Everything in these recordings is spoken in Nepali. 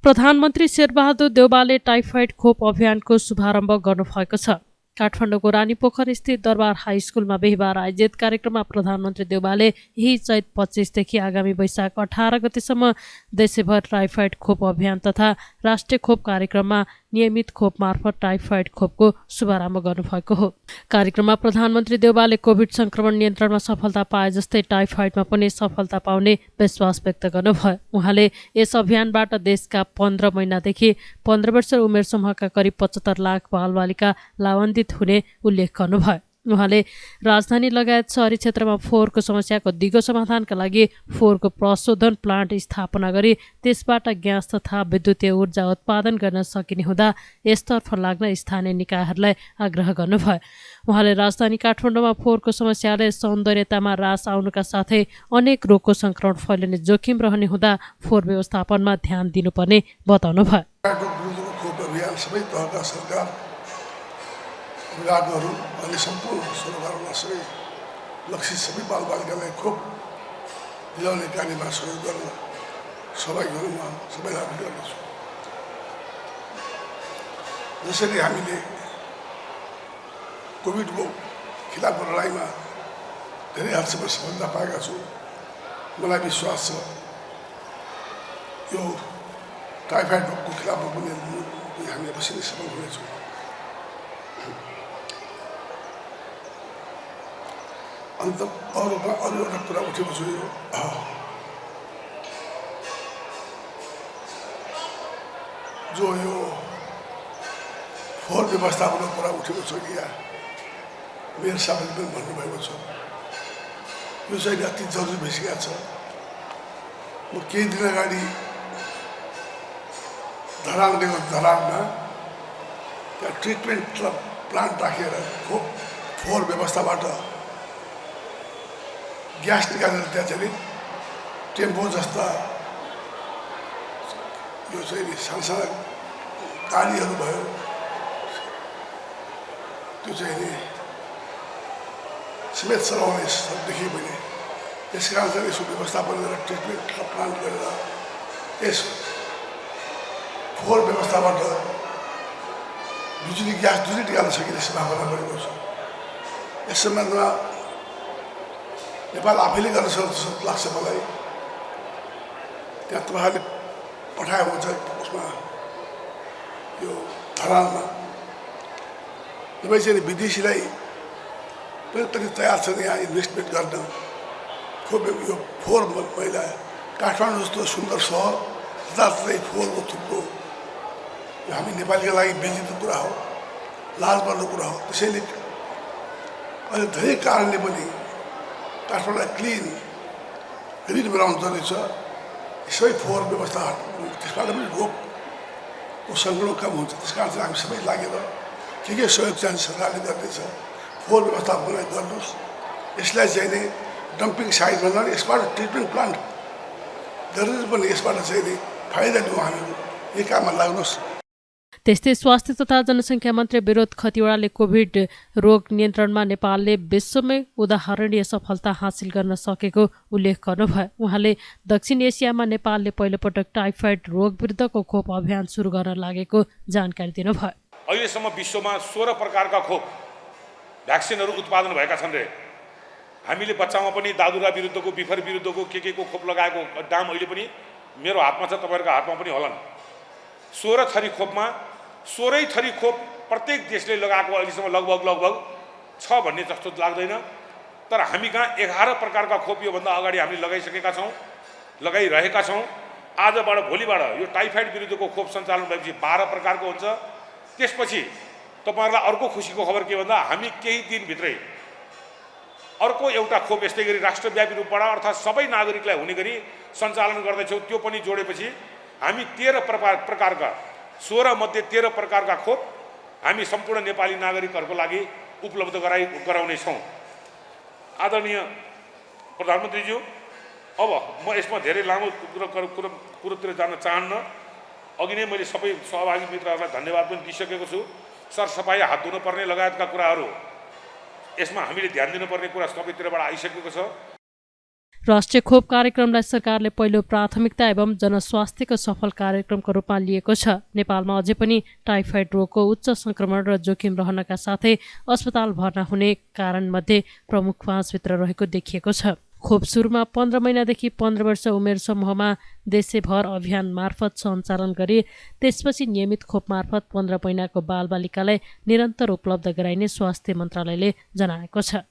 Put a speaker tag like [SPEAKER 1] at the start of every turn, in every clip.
[SPEAKER 1] प्रधानमन्त्री शेरबहादुर देउवाले टाइफाइड खोप अभियानको शुभारम्भ गर्नुभएको छ। काठमाडौँको रानीपोखर स्थित दरबार हाई स्कुलमा बिहिबार आयोजित कार्यक्रममा प्रधानमन्त्री देउवाले यही चैत 25 देखि आगामी वैशाख 18 गतेसम्म देशैभर टाइफाइड खोप अभियान तथा राष्ट्रिय खोप कार्यक्रममा नियमित खोप मार्फत टाइफाइड खोपको शुभारम्भ गर्नुभएको हो। कार्यक्रममा प्रधानमन्त्री देउवाले कोभिड संक्रमण नियन्त्रणमा सफलता पाए जस्तै टाइफाइडमा पनि सफलता पाउने विश्वास व्यक्त गर्नुभयो। उहाँले यस अभियानबाट देशका 15 महिनादेखि 15 वर्ष उमेर समूहका करिब 75 लाख बालबालिका लाभान्वित हुने उल्लेख गर्नुभयो। उहाँले राजधानी लगायत शहरी क्षेत्रमा फोहोरको समस्याको दिगो समाधानका लागि फोहोरको प्रशोधन प्लान्ट स्थापना गरी त्यसबाट ग्यास तथा विद्युतीय ऊर्जा उत्पादन गर्न सकिने हुँदा यसतर्फ लाग्न स्थानीय निकायहरूलाई आग्रह गर्नुभयो। उहाँले राजधानी काठमाडौँमा फोहोरको समस्याले सौन्दर्यतामा ह्रास आउनुका साथै अनेक रोगको संक्रमण फैलिने जोखिम रहने हुँदा फोहोर व्यवस्थापनमा ध्यान दिनुपर्ने बताउनुभयो।
[SPEAKER 2] विभागहरू अनि सम्पूर्ण सरकारलाई सबै लक्षित सबै बालबालिकालाई खोप दिलाउने कार्यमा सहयोग गर्न सहभागी हुन म सबैलाई आग्रह गर्दछु। जसरी हामीले कोभिडको खिलाफको लडाइँमा धेरै हदसम्म सफलता पाएका छौँ, मलाई विश्वास छ यो टाइफाइड रोगको खिलाफमा पनि हामी अवश्य नै सफल हुनेछौँ। अन्त अरू एउटा कुरा उठेको छु, यो जो यो फोहोर व्यवस्थापनको कुरा उठेको छ कि मेरो साथीले पनि भन्नुभएको छ, यो चाहिँ अति जरुरी भइसकेको छ। म केही दिन अगाडि धरानमा त्यहाँ ट्रिटमेन्ट प्लान्ट राखेर फोहोर व्यवस्थाबाट ग्यास निकालेर त्यहाँ चाहिँ टेम्पो जस्ता यो चाहिँ सानसाना गाडीहरू भयो, त्यो चाहिँ नि समेत चलाउने देखियो मैले। त्यस कारण चाहिँ यसको व्यवस्थापन गरेर ट्रिटमेन्ट प्लान्ट गरेर यस फोहोर व्यवस्थाबाट बिजुली ग्यास दुवै निकाल्न सकिने सम्भावना बढेको छ। यस सम्बन्धमा नेपाल आफैले गर्न सक्छ जस्तो लाग्छ मलाई। त्यहाँ तपाईँहरूले पठाएको हुन्छ उसमा यो धरानमा तपाईँ चाहिँ विदेशीलाई पनि तयार छ यहाँ इन्भेस्टमेन्ट गर्न। खोप यो फोहोर पहिला काठमाडौँ जस्तो सुन्दर सहर जताततै फोहोरको थुप्रो हामी नेपालीका लागि बेजिदो कुरा हो, लाज पर्दो कुरा हो। त्यसैले अहिले धेरै कारणले पनि काठमाडौँलाई ग्रिन बनाउनु जरुरी छ। सबै फोहोर व्यवस्था त्यसबाट पनि रोगको सङ्क्रमण कम हुन्छ। त्यस कारण चाहिँ हामी सबै लागेर के सहयोग चाहिन्छ सरकारले गर्दैछ, फोहोर व्यवस्थापनलाई गर्नुहोस्। यसलाई चाहिँ नि डम्पिङ साइट भन्दा यसबाट ट्रिटमेन्ट प्लान्ट गरेर पनि यसबाट चाहिँ नि फाइदा लिउँ हामीहरू, यही काममा लाग्नुहोस्।
[SPEAKER 1] त्यस्तै स्वास्थ्य तथा जनसङ्ख्या मन्त्री विरोध खतिवडाले कोभिड रोग नियन्त्रणमा नेपालले विश्वमै उदाहरणीय सफलता हासिल गर्न सकेको उल्लेख गर्नुभयो। उहाँले दक्षिण एसियामा नेपालले पहिलोपटक टाइफाइड रोग विरुद्धको खोप अभियान सुरु गर्न लागेको जानकारी दिनुभयो।
[SPEAKER 3] अहिलेसम्म विश्वमा 16 प्रकारका खोप भ्याक्सिनहरू उत्पादन भएका छन् रे। हामीले बच्चामा पनि दादुरा विरुद्धको, बिफर विरुद्धको के को खोप लगाएको दाम अहिले पनि मेरो हातमा छ, तपाईँहरूको हातमा पनि होलान्। 16 थरी खोपमा 16 थरी खोप प्रत्येक देशले लगाएको अहिलेसम्म लगभग छ भन्ने जस्तो लाग्दैन। तर हामी कहाँ 11 प्रकारका खोप योभन्दा अगाडि हामीले लगाइसकेका छौँ, लगाइरहेका छौँ। आजबाट भोलिबाट यो टाइफाइड विरुद्धको खोप सञ्चालन भएपछि 12 प्रकारको हुन्छ। त्यसपछि तपाईँहरूलाई अर्को खुसीको खबर के भन्दा हामी केही दिनभित्रै अर्को एउटा खोप यस्तै गरी राष्ट्रव्यापी रूपबाट अर्थात् सबै नागरिकलाई हुने गरी सञ्चालन गर्दैछौँ। त्यो पनि जोडेपछि हामी 13 प्रकारका 16 मध्ये 13 प्रकारका खोप हामी सम्पूर्ण नेपाली नागरिकहरूको लागि उपलब्ध गराउनेछौँ। आदरणीय प्रधानमन्त्रीज्यू, अब म यसमा धेरै लामो कुरोतिर जान चाहन्न। अघि नै मैले सबै सहभागी मित्रहरूलाई धन्यवाद पनि दिइसकेको छु। सरसफाइ, हात धुनुपर्ने लगायतका कुराहरू यसमा हामीले ध्यान दिनुपर्ने कुरा सबैतिरबाट आइसकेको छ।
[SPEAKER 1] राष्ट्रिय खोप कार्यक्रमलाई सरकारले पहिलो प्राथमिकता एवं जनस्वास्थ्यको सफल कार्यक्रमको रूपमा लिएको छ। नेपालमा अझै पनि टाइफाइड रोगको उच्च संक्रमण र जोखिम रहनका साथै अस्पताल भर्ना हुने कारणमध्ये प्रमुख 5 भित्र रहेको देखिएको छ। खोप सुरुमा 15 महिनादेखि 15 वर्ष उमेर समूहमा देशैभर अभियान मार्फत सञ्चालन गरी त्यसपछि नियमित खोप मार्फत 15 महिनाको बालबालिकालाई निरन्तर उपलब्ध गराइने स्वास्थ्य मन्त्रालयले जनाएको छ।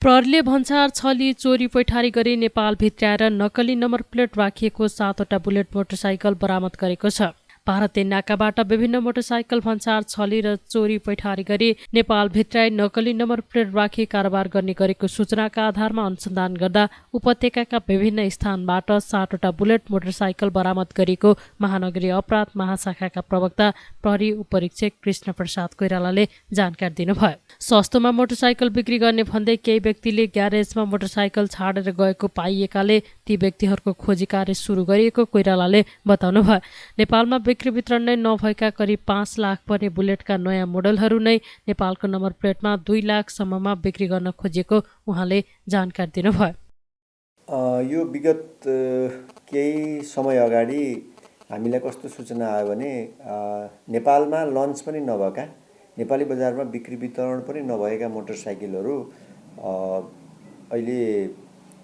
[SPEAKER 1] प्रहरीले भन्सार छली चोरी पैठारी गरी नेपाल भित्र्याएर नक्कली नम्बर प्लेट राखिएको 7वटा बुलेट मोटरसाइकल बरामद गरेको छ। भारतीय नाकाबाट विभिन्न मोटरसाइकल भन्सार छली र चोरी पैठारी गरी नेपाल भित्राई नक्कली नम्बर प्लेट राखी कारोबार गर्ने गरेको सूचनाका आधारमा अनुसन्धान गर्दा उपत्यकाका विभिन्न स्थानबाट 7वटा बुलेट मोटरसाइकल बरामद गरेको महानगरीय अपराध महाशाखाका प्रवक्ता प्रहरी उपरीक्षक कृष्ण प्रसाद कोइरालाले जानकारी दिनुभयो। सस्तोमा मोटरसाइकल बिक्री गर्ने भन्दै केही व्यक्तिले ग्यारेजमा मोटरसाइकल छाडेर गएको पाइएकाले ती व्यक्तिहरूको खोजी कार्य सुरु गरिएको कोइरालाले बताउनुभयो। नेपालमा बिक्री वितरण नै नभएका करिब 5 लाख पर्ने बुलेटका नयाँ मोडलहरू नै नेपालको नम्बर प्लेटमा 2 लाख सम्ममा बिक्री गर्न खोजिएको उहाँले जानकारी दिनुभयो।
[SPEAKER 4] यो विगत केही समय अगाडि हामीलाई कस्तो सूचना आयो भने नेपालमा लन्च पनि नभएका नेपाली बजारमा बिक्री वितरण पनि नभएका मोटरसाइकलहरू अहिले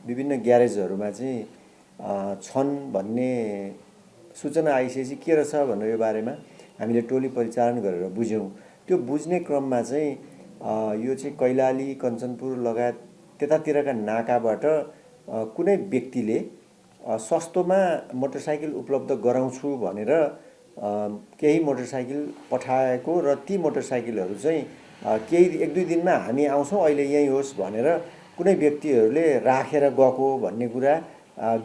[SPEAKER 4] विभिन्न ग्यारेजहरूमा चाहिँ छन् भन्ने सूचना आइसकेपछि के रहेछ भनेर यो बारेमा हामीले टोली परिचालन गरेर बुझ्यौँ। त्यो बुझ्ने क्रममा चाहिँ यो चाहिँ कैलाली कञ्चनपुर लगायत त्यतातिरका नाकाबाट कुनै व्यक्तिले सस्तोमा मोटरसाइकल उपलब्ध गराउँछु भनेर केही मोटरसाइकल पठाएको र ती मोटरसाइकलहरू चाहिँ केही 1-2 दिनमा हामी आउँछौँ अहिले यहीँ होस् भनेर कुनै व्यक्तिहरूले राखेर गएको भन्ने कुरा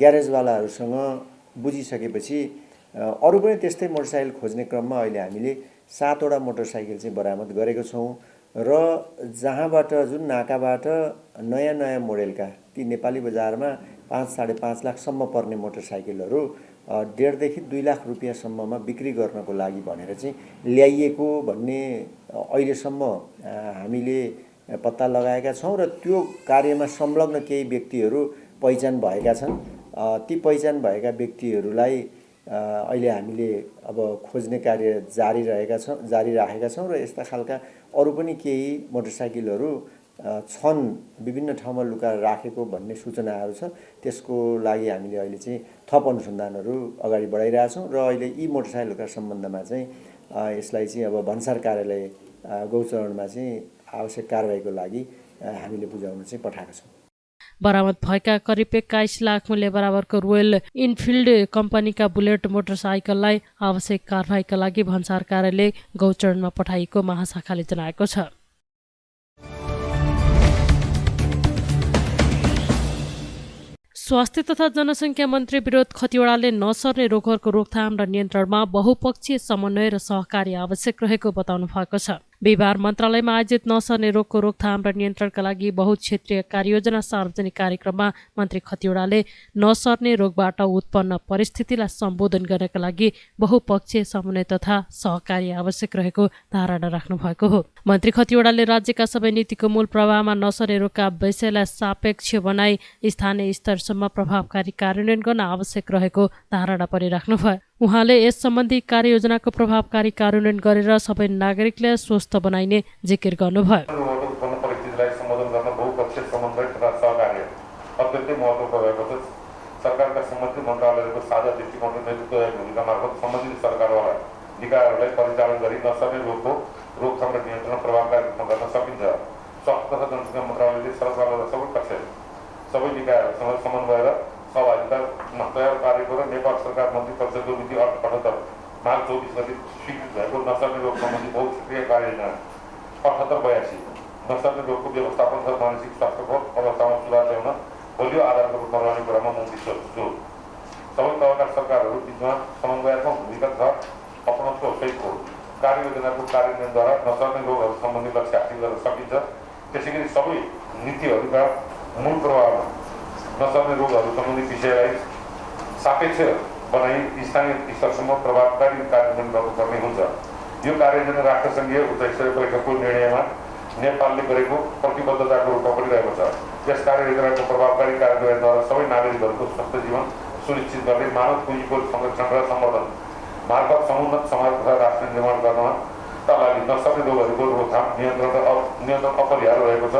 [SPEAKER 4] ग्यारेजवालाहरूसँग बुझिसकेपछि अरू पनि त्यस्तै मोटरसाइकल खोज्ने क्रममा अहिले हामीले 7वटा मोटरसाइकल चाहिँ बरामद गरेको छौँ र जहाँबाट जुन नाकाबाट नयाँ मोडेलका ती नेपाली बजारमा 5-5.5 लाखसम्म पर्ने मोटरसाइकलहरू 1.5 देखि 2 लाख रुपियाँसम्ममा बिक्री गर्नको लागि भनेर चाहिँ ल्याइएको भन्ने अहिलेसम्म हामीले पत्ता लगाएका छौँ र त्यो कार्यमा संलग्न केही व्यक्तिहरू पहिचान भएका छन्। ती पहिचान भएका व्यक्तिहरूलाई अहिले हामीले अब खोज्ने कार्य जारी राखेका छौँ र यस्ता खालका अरू पनि केही मोटरसाइकलहरू छन् विभिन्न ठाउँमा लुकाएर राखेको भन्ने सूचनाहरू छ। त्यसको लागि हामीले अहिले चाहिँ थप अनुसन्धानहरू अगाडि बढाइरहेछौँ र अहिले यी मोटरसाइकलका सम्बन्धमा चाहिँ यसलाई चाहिँ अब भन्सार कार्यालय गौचरणमा चाहिँ आवश्यक कारबाहीको लागि हामीले बुझाउन चाहिँ पठाएका छौँ।
[SPEAKER 1] बरामद भएका करिब 21 लाख मूल्य बराबरको रोयल इनफिल्ड कम्पनीका बुलेट मोटरसाइकललाई आवश्यक कारबाहीका लागि भन्सार कार्यालय गौचरणमा पठाइएको महाशाखाले जनाएको छ। स्वास्थ्य तथा जनसङ्ख्या मन्त्री विनोद खतिवडाले नसर्ने रोगहरूको रोकथाम र नियन्त्रणमा बहुपक्षीय समन्वय र सहकारी आवश्यक रहेको बताउनु भएको छ। बिहिबार मन्त्रालयमा आयोजित नसर्ने रोगको रोकथाम र नियन्त्रणका लागि बहुक्षेत्रीय कार्ययोजना सार्वजनिक कार्यक्रममा मन्त्री खतिवडाले नसर्ने रोगबाट उत्पन्न परिस्थितिलाई सम्बोधन गर्नका लागि बहुपक्षीय समन्वय तथा सहकारी आवश्यक रहेको धारणा राख्नु भएको हो। मन्त्री खतिवडाले राज्यका सबै नीतिको मूल प्रवाहमा नसर्ने रोगका विषयलाई सापेक्ष बनाई स्थानीय स्तरसम्म प्रभावकारी कार्यान्वयन गर्न आवश्यक रहेको धारणा पनि राख्नुभयो। उहाँले यस सम्बन्धी कार्ययोजनाको प्रभावकारी कार्यान्वयन गरेर सबै नागरिकलाई स्वस्थ बनाइने जिकिर गर्नुभयो।
[SPEAKER 5] परिस्थितिलाई सम्बोधन गर्न बहुपक्षीय समन्वय तथा सहकार्य अत्यन्तै महत्त्वपूर्ण रहेको छ। सरकारका सम्बन्धित मन्त्रालयहरूको साझा दृष्टिकोणको नेतृत्व भूमिका मार्फत सम्बन्धित सरकारवाला निकायहरूलाई परिचालन गरी नसर्ने रोगको रोकथाम र नियन्त्रण प्रभावकारी रूपमा गर्न सकिन्छ। स्वास्थ्य तथा जनसङ्ख्या मन्त्रालयले सरकारवाला सबै पक्ष सबै निकायहरूसँग समन्वय र सहभागितामा तयार पारेको र नेपाल सरकार मन्त्री परिषदको मिति 78 मार्च 24 गति स्वीकृत भएको नसर्ने रोग सम्बन्धी बहुक्षेत्रीय कार्ययोजना 7882 नसर्ने रोगको व्यवस्थापन र मानसिक स्वास्थ्यको अवस्थामा सुधार ल्याउन बलियो आधारको रूपमा रहने कुरामा म विश्वास छु। सबै तहका सरकारहरू बिचमा समन्वयात्मक भूमिका तथा अपनत्व सहितको कार्ययोजनाको कार्यान्वयनद्वारा नसर्ने रोगहरू सम्बन्धी लक्ष्य हासिल गर्न सकिन्छ। त्यसैगरी सबै नीतिहरूका मूल प्रभावमा नसर्ने रोगहरू सम्बन्धी विषयलाई सापेक्ष बनाई स्थानीय स्तरसम्म प्रभावकारी कार्यान्वयन गर्नुपर्ने हुन्छ। यो कार्ययोजना राष्ट्र सङ्घीय उच्च स्तरीय बैठकको निर्णयमा नेपालले गरेको प्रतिबद्धताको रूपमा पनि रहेको छ। यस कार्ययोजनाको प्रभावकारी कार्यान्वयनद्वारा सबै नागरिकहरूको स्वस्थ जीवन सुनिश्चित गर्ने मानव पुँजीको संरक्षण र सम्वर्धन मार्फत समुन्नत समाज तथा राष्ट्र निर्माण गर्नका लागि नक्सली रोगहरूको रोकथाम नियन्त्रण अपरिहार्य रहेको छ।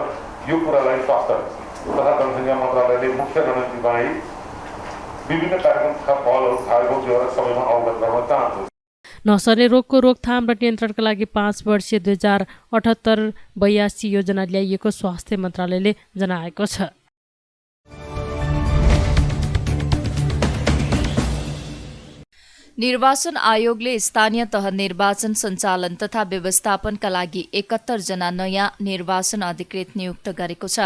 [SPEAKER 5] यो कुरालाई स्वास्थ्य तथा जनसङ्ख्या मन्त्रालयले मुख्य रणनीति बनाई विभिन्न कार्यक्रम तथा पहलहरू थालेको विवरण सबैमा अवगत गराउन चाहन्छु।
[SPEAKER 1] नसर्ने रोगको रोकथाम र नियन्त्रणका लागि 5 वर्षीय 2078-82 योजना ल्याइएको स्वास्थ्य मन्त्रालयले जनाएको छ।
[SPEAKER 6] निर्वाचन आयोगले स्थानीय तह निर्वाचन सञ्चालन तथा व्यवस्थापनका लागि 71 जना नयाँ निर्वाचन अधिकृत नियुक्त गरेको छ।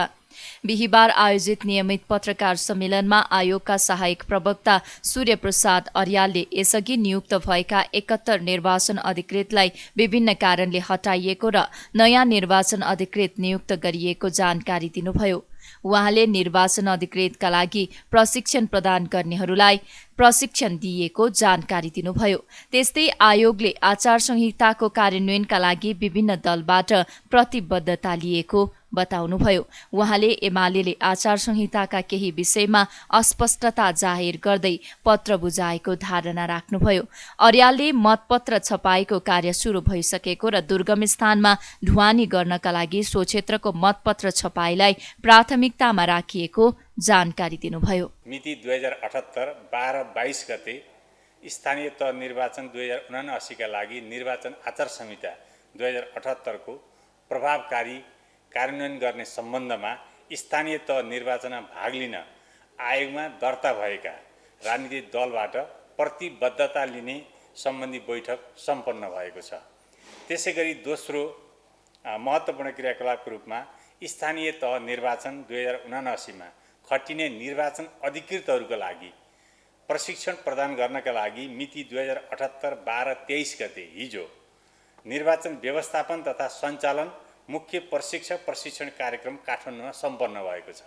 [SPEAKER 6] बिहिबार आयोजित नियमित पत्रकार सम्मेलनमा आयोगका सहायक प्रवक्ता सूर्यप्रसाद अर्यालले यसअघि नियुक्त भएका 71 निर्वाचन अधिकृतलाई विभिन्न कारणले हटाइएको र नयाँ निर्वाचन अधिकृत नियुक्त गरिएको जानकारी दिनुभयो। उहाँले निर्वाचन अधिकृतका लागि प्रशिक्षण प्रदान गर्नेहरूलाई प्रशिक्षण दिएको जानकारी दिनुभयो। त्यस्तै आयोगले आचार संहिताको कार्यान्वयनका लागि विभिन्न दलबाट प्रतिबद्धता लिएको बताउनुभयो। उहाँले एमालेले आचार संहिताका केही विषयमा अस्पष्टता जाहेर गर्दै पत्र बुझाएको धारणा राख्नुभयो। अर्यालले मतपत्र छपाईको कार्य सुरु भइसकेको र दुर्गम स्थानमा ढुवानी गर्नका लागि सो क्षेत्रको मतपत्र छपाईलाई प्राथमिकतामा राखिएको जानकारी दिनुभयो।
[SPEAKER 7] मिति 2078-12-22 गते स्थानीय तह निर्वाचन 2079 का लागि निर्वाचन आचार संहिता 2078 को प्रभावकारी कार्यान्वयन गर्ने सम्बन्धमा स्थानीय तह निर्वाचनमा भाग लिन आयोगमा दर्ता भएका राजनीतिक दलबाट प्रतिबद्धता लिने सम्बन्धी बैठक सम्पन्न भएको छ। त्यसैगरी दोस्रो महत्त्वपूर्ण क्रियाकलापको रूपमा स्थानीय तह निर्वाचन 2079 मा खटिने निर्वाचन अधिकृतहरूका लागि प्रशिक्षण प्रदान गर्नका लागि मिति 2078-12-23 गते हिजो निर्वाचन व्यवस्थापन तथा सञ्चालन मुख्य प्रशिक्षण कार्यक्रम काठमाडौँमा सम्पन्न भएको छ।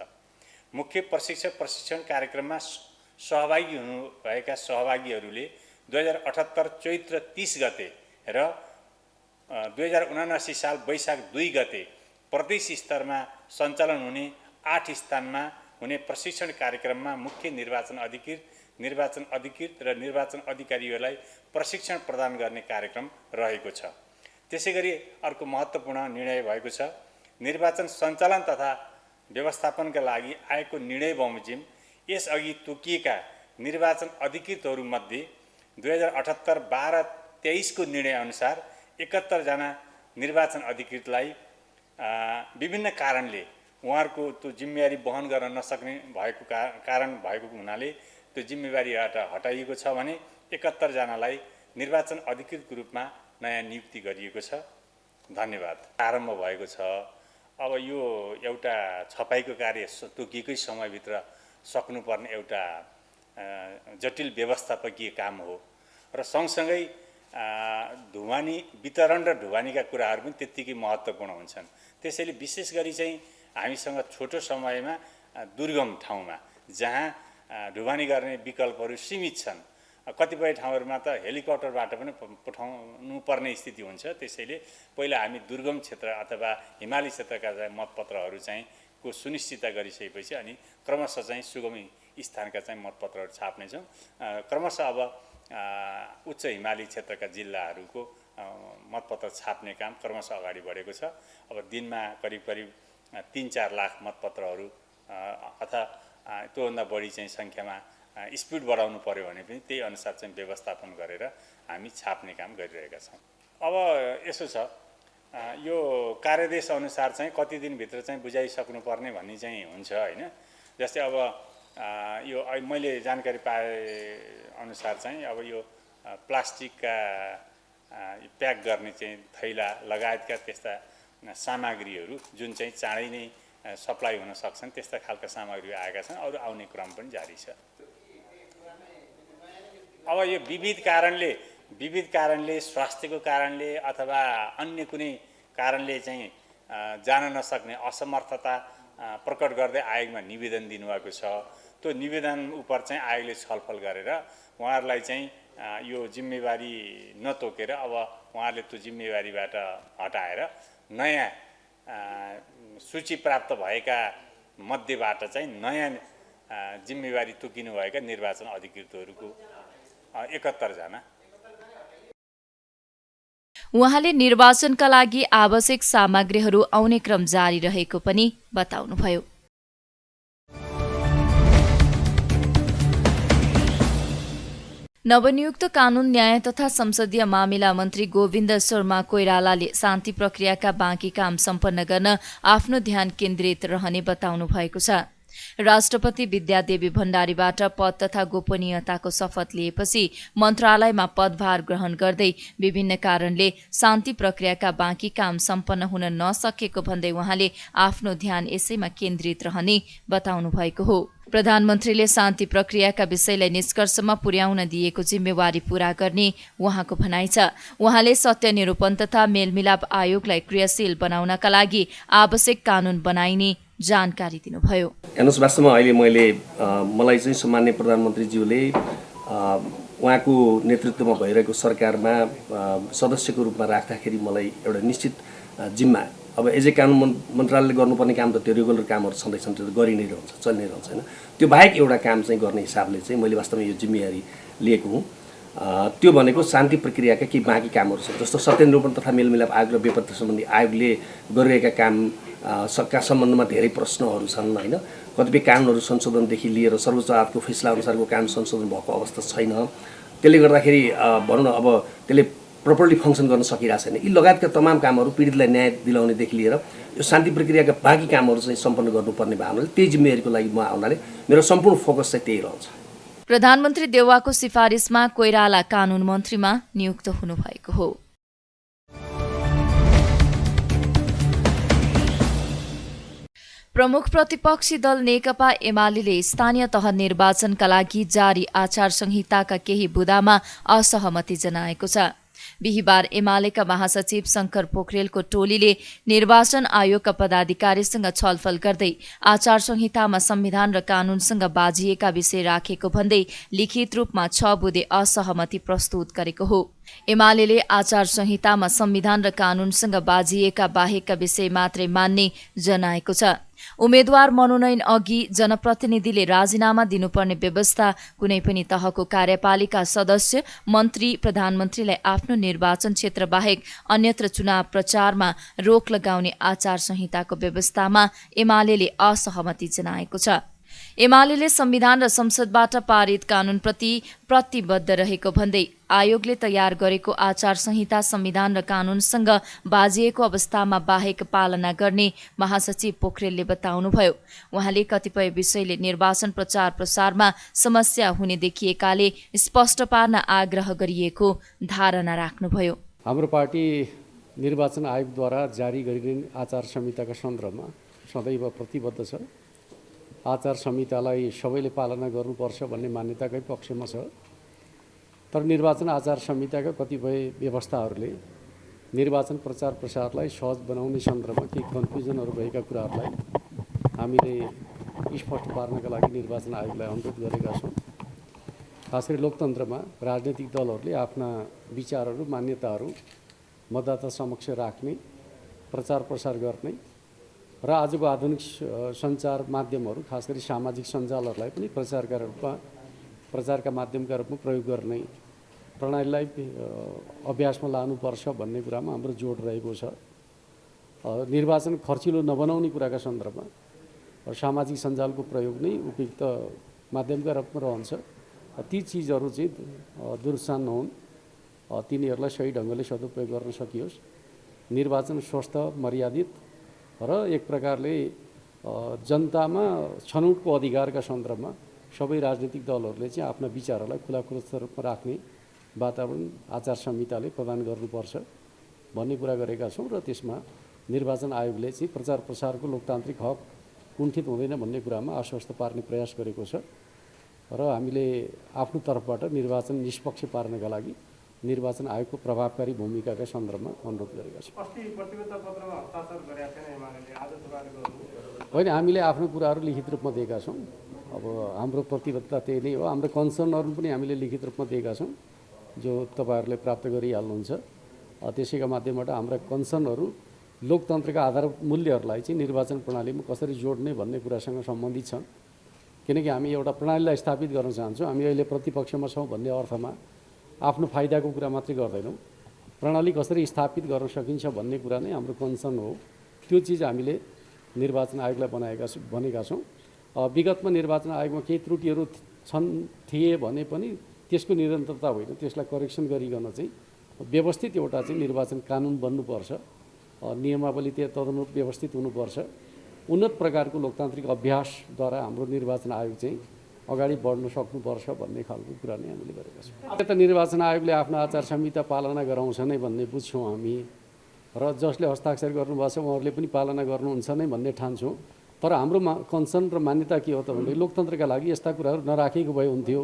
[SPEAKER 7] मुख्य प्रशिक्षण कार्यक्रममा सहभागी हुनुभएका सहभागीहरूले 2078 चैत्र 30 गते र 2079 साल वैशाख 2 गते प्रदेश स्तरमा सञ्चालन हुने 8 स्थानमा हुने प्रशिक्षण कार्यक्रममा मुख्य निर्वाचन अधिकृत र निर्वाचन अधिकारीहरूलाई प्रशिक्षण प्रदान गर्ने कार्यक्रम रहेको छ। त्यसैगरी अर्को महत्त्वपूर्ण निर्णय भएको छ। निर्वाचन सञ्चालन तथा व्यवस्थापनका लागि आएको निर्णय बमोजिम यसअघि तोकिएका निर्वाचन अधिकृतहरूमध्ये 2078-12-23 को निर्णय अनुसार 71 जना निर्वाचन अधिकृतलाई विभिन्न कारणले उहाँहरूको त्यो जिम्मेवारी वहन गर्न नसक्ने भएको कारण भएको हुनाले त्यो जिम्मेवारीबाट हटाइएको छ भने 71 जनालाई निर्वाचन अधिकृतको रूपमा नयाँ नियुक्ति गरिएको छ। धन्यवाद। आरम्भ भएको छ। अब यो एउटा छपाईको कार्य तोकिएकै समयभित्र सक्नुपर्ने एउटा जटिल व्यवस्थापकीय काम हो र सँगसँगै ढुवानी वितरण र ढुवानीका कुराहरू पनि त्यत्तिकै महत्त्वपूर्ण हुन्छन्। त्यसैले विशेष गरी चाहिँ हामीसँग छोटो समयमा दुर्गम ठाउँमा जहाँ ढुवानी गर्ने विकल्पहरू सीमित छन्, कतिपय ठाउँहरूमा त हेलिकप्टरबाट पनि पठाउनु पर्ने स्थिति हुन्छ। त्यसैले पहिला हामी दुर्गम क्षेत्र अथवा हिमाली क्षेत्रका चाहिँ मतपत्रहरू चाहिँ को सुनिश्चितता गरिसकेपछि अनि क्रमशः चाहिँ सुगमी स्थानका चाहिँ मतपत्रहरू छाप्नेछौँ। क्रमशः अब उच्च हिमाली क्षेत्रका जिल्लाहरूको मतपत्र छाप्ने काम क्रमशः अगाडि बढेको छ। अब दिनमा करिब 3-4 लाख मतपत्रहरू अथवा त्योभन्दा बढी चाहिँ सङ्ख्यामा स्पिड बढाउनु पर्यो भने पनि त्यही अनुसार चाहिँ व्यवस्थापन गरेर हामी छाप्ने काम गरिरहेका छौँ। अब यसो छ, यो कार्यदेश अनुसार चाहिँ कति दिनभित्र चाहिँ बुझाइसक्नुपर्ने भन्ने चाहिँ हुन्छ होइन। जस्तै अब यो मैले जानकारी पाए अनुसार चाहिँ अब यो प्लास्टिकका प्याक गर्ने चाहिँ थैला लगायतका त्यस्ता सामग्रीहरू जुन चाहिँ चाँडै नै सप्लाई हुन सक्छन् त्यस्ता खालका सामग्रीहरू आएका छन्। अरू आउने क्रम पनि जारी छ। अब यो विविध कारणले स्वास्थ्यको कारणले अथवा अन्य कुनै कारणले चाहिँ जान नसक्ने असमर्थता प्रकट गर्दै आयोगमा निवेदन दिनुभएको छ। त्यो निवेदन उप चाहिँ आयोगले छलफल गरेर उहाँहरूलाई चाहिँ यो जिम्मेवारी नतोकेर अब उहाँहरूले त्यो जिम्मेवारीबाट हटाएर नयाँ सूची प्राप्त भएका मध्येबाट चाहिँ नयाँ जिम्मेवारी तोकिनुभएका निर्वाचन अधिकृतहरूको 71 जना।
[SPEAKER 6] उहाँले निर्वाचनका लागि आवश्यक सामग्रीहरू आउने क्रम जारी रहेको पनि बताउनुभयो। नवनियुक्त कानून न्याय तथा संसदीय मामिला मन्त्री गोविन्द शर्मा कोइरालाले शान्ति प्रक्रियाका बाँकी काम सम्पन्न गर्न आफ्नो ध्यान केन्द्रित रहने बताउनु भएको छ। राष्ट्रपति विद्यादेवी भण्डारीबाट पद तथा गोपनीयताको शपथ लिएपछि मन्त्रालयमा पदभार ग्रहण गर्दै विभिन्न कारणले शान्ति प्रक्रियाका बाँकी काम सम्पन्न हुन नसकेको भन्दै उहाँले आफ्नो ध्यान यसैमा केन्द्रित रहने बताउनु भएको हो। प्रधानमन्त्रीले शान्ति प्रक्रियाका विषयलाई निष्कर्षमा पुर्याउन दिएको जिम्मेवारी पूरा गर्ने उहाँको भनाइ छ। उहाँले सत्य निरूपण तथा मेलमिलाप आयोगलाई क्रियाशील बनाउनका लागि आवश्यक कानून बनाइने जानकारी दिनुभयो।
[SPEAKER 8] हेर्नुहोस्, वास्तवमा अहिले मलाई चाहिँ सम्माननीय प्रधानमन्त्रीज्यूले उहाँको नेतृत्वमा भइरहेको सरकारमा सदस्यको रूपमा राख्दाखेरि मलाई एउटा निश्चित जिम्मा, अब एज ए कानुन मन्त्रालयले गर्नुपर्ने काम त त्यो रेगुलर कामहरू छँदैछन्, त्यो गरि नै रहन्छ, चलि नै रहन्छ होइन। त्यो बाहेक एउटा काम चाहिँ गर्ने हिसाबले चाहिँ मैले वास्तवमा यो जिम्मेवारी लिएको हुँ। त्यो भनेको शान्ति प्रक्रियाका केही बाँकी कामहरू छन्, जस्तो सत्य निरूपण तथा मेलमिलाप आयोग र बेपत्ता सम्बन्धी आयोगले गरिरहेका काम का सम्बन्धमा धेरै प्रश्नहरू छन् होइन। कतिपय कानुनहरू संशोधनदेखि लिएर सर्वोच्च अदालतको फैसला अनुसारको कानुन संशोधन भएको अवस्था छैन। त्यसले गर्दाखेरि भनौँ न अब त्यसले प्रपरली फङ्सन गर्न सकिरहेको छैन। यी लगायतका तमाम कामहरू पीडितलाई न्याय दिलाउनेदेखि लिएर यो शान्ति प्रक्रियाका बाँकी कामहरू चाहिँ सम्पन्न गर्नुपर्ने भावनाले त्यही जिम्मेवारीको लागि म आउनाले मेरो सम्पूर्ण फोकस चाहिँ त्यही रहन्छ।
[SPEAKER 6] प्रधानमन्त्री देउवाको सिफारिसमा कोइराला कानून मन्त्रीमा नियुक्त हुनुभएको हो। प्रमुख प्रतिपक्षी दल नेकपा एमाले स्थानीय तह निर्वाचनका लागि जारी आचार संहिताका केही बुँदामा असहमति जनाएको छ। बिहिबार एमालेका महासचिव शंकर पोखरेलको टोलीले निर्वाचन आयोगका पदाधिकारीसँग छलफल गर्दै आचार संहितामा संविधान र कानूनसँग बाजिएका विषय राखेको भन्दै लिखित रूपमा 6 बुँदे असहमति प्रस्तुत गरेको हो। एमाले आचार संहितामा संविधान र कानूनसँग बाजिएका बाहेकका विषय मात्रै मान्ने जनाएको छ। उम्मेद्वार मनोनयन अघि जनप्रतिनिधिले राजीनामा दिनुपर्ने व्यवस्था, कुनै पनि तहको कार्यपालिका सदस्य, मन्त्री, प्रधानमन्त्रीलाई आफ्नो निर्वाचन क्षेत्र बाहेक अन्यत्र चुनाव प्रचारमा रोक लगाउने आचार संहिताको व्यवस्थामा एमाले असहमति जनाएको छ। एमाले संविधान र संसदबाट पारित कानूनप्रति प्रतिबद्ध रहेको भन्दै आयोगले तयार गरेको आचार संहिता संविधान र कानूनसँग बाजिएको अवस्थामा बाहेक पालना गर्ने महासचिव पोखरेलले बताउनुभयो। उहाँले कतिपय विषयले निर्वाचन प्रचार प्रसारमा समस्या हुने देखिएकाले स्पष्ट पार्न आग्रह गरिएको धारणा राख्नुभयो।
[SPEAKER 9] हाम्रो पार्टी निर्वाचन आयोगद्वारा जारी गरिने आचार संहिताका सन्दर्भमा सदैव प्रतिबद्ध छ। आचार संहितालाई सबैले पालना गर्नुपर्छ भन्ने मान्यताकै पक्षमा छ। तर निर्वाचन आचार संहिताका कतिपय व्यवस्थाहरूले निर्वाचन प्रचार प्रसारलाई सहज बनाउने सन्दर्भमा केही कन्फ्युजनहरू भएका कुराहरूलाई हामीले स्पष्ट पार्नका लागि निर्वाचन आयोगलाई अनुरोध गरेका छौँ। खास गरी लोकतन्त्रमा राजनैतिक दलहरूले आफ्ना विचारहरू, मान्यताहरू मतदाता समक्ष राख्ने, प्रचार प्रसार गर्ने र आजको आधुनिक सञ्चार माध्यमहरू, खास गरी सामाजिक सञ्जालहरूलाई पनि प्रचारका माध्यमका रूपमा प्रयोग गर्ने प्रणालीलाई अभ्यासमा लानुपर्छ भन्ने कुरामा हाम्रो जोड रहेको छ। निर्वाचन खर्चिलो नबनाउने कुराका सन्दर्भमा सामाजिक सञ्जालको प्रयोग नै उपयुक्त माध्यमका रूपमा रहन्छ। ती चिजहरू चाहिँ दुरुत्साहन नहुन्, तिनीहरूलाई सही ढङ्गले सदुपयोग गर्न सकियोस्। निर्वाचन स्वस्थ, मर्यादित र एक प्रकारले जनतामा छनौटको अधिकारका सन्दर्भमा सबै राजनीतिक दलहरूले चाहिँ आफ्ना विचारहरूलाई खुलाखुला रूपमा राख्ने वातावरण आचार संहिताले प्रदान गर्नुपर्छ भन्ने कुरा गरेका छौँ। र त्यसमा निर्वाचन आयोगले चाहिँ प्रचार प्रसारको लोकतान्त्रिक हक कुण्ठित हुँदैन भन्ने कुरामा आश्वस्त पार्ने प्रयास गरेको छ। र हामीले आफ्नो तर्फबाट निर्वाचन निष्पक्ष पार्नका लागि निर्वाचन आयोगको प्रभावकारी भूमिकाका सन्दर्भमा अनुरोध गरेका छौँ। होइन, हामीले आफ्नो कुराहरू लिखित रूपमा दिएका छौँ। अब हाम्रो प्रतिबद्धता त्यही नै हो। हाम्रो कन्सर्नहरू पनि हामीले लिखित रूपमा दिएका छौँ, जो तपाईँहरूले प्राप्त गरिहाल्नुहुन्छ। त्यसैका माध्यमबाट हाम्रा कन्सर्नहरू लोकतन्त्रका आधार मूल्यहरूलाई चाहिँ निर्वाचन प्रणालीमा कसरी जोड्ने भन्ने कुरासँग सम्बन्धित छन्। किनकि हामी एउटा प्रणालीलाई स्थापित गर्न चाहन्छौँ। हामी अहिले प्रतिपक्षमा छौँ भन्ने अर्थमा आफ्नो फाइदाको कुरा मात्रै गर्दैनौँ। प्रणाली कसरी स्थापित गर्न सकिन्छ भन्ने कुरा नै हाम्रो कन्सर्न हो। त्यो चिज हामीले निर्वाचन आयोगलाई भनेका छौँ। विगतमा निर्वाचन आयोगमा केही त्रुटिहरू थिए भने पनि त्यसको निरन्तरता होइन, त्यसलाई करेक्सन गरिकन चाहिँ व्यवस्थित एउटा चाहिँ निर्वाचन कानुन बन्नुपर्छ, नियमावली तदनुरूप व्यवस्थित हुनुपर्छ। उन्नत प्रकारको लोकतान्त्रिक अभ्यासद्वारा हाम्रो निर्वाचन आयोग चाहिँ अगाडि बढ्न सक्नुपर्छ भन्ने खालको कुरा नै हामीले गरेका छौँ। त निर्वाचन आयोगले आफ्नो आचार संहिता पालना गराउँछ नै भन्ने बुझ्छौँ हामी, र जसले हस्ताक्षर गर्नुभएको छ उहाँहरूले पनि पालना गर्नुहुन्छ नै भन्ने ठान्छौँ। तर हाम्रो कन्सर्न र मान्यता के हो त भने लोकतन्त्रका लागि यस्ता कुराहरू नराखेको भए हुन्थ्यो,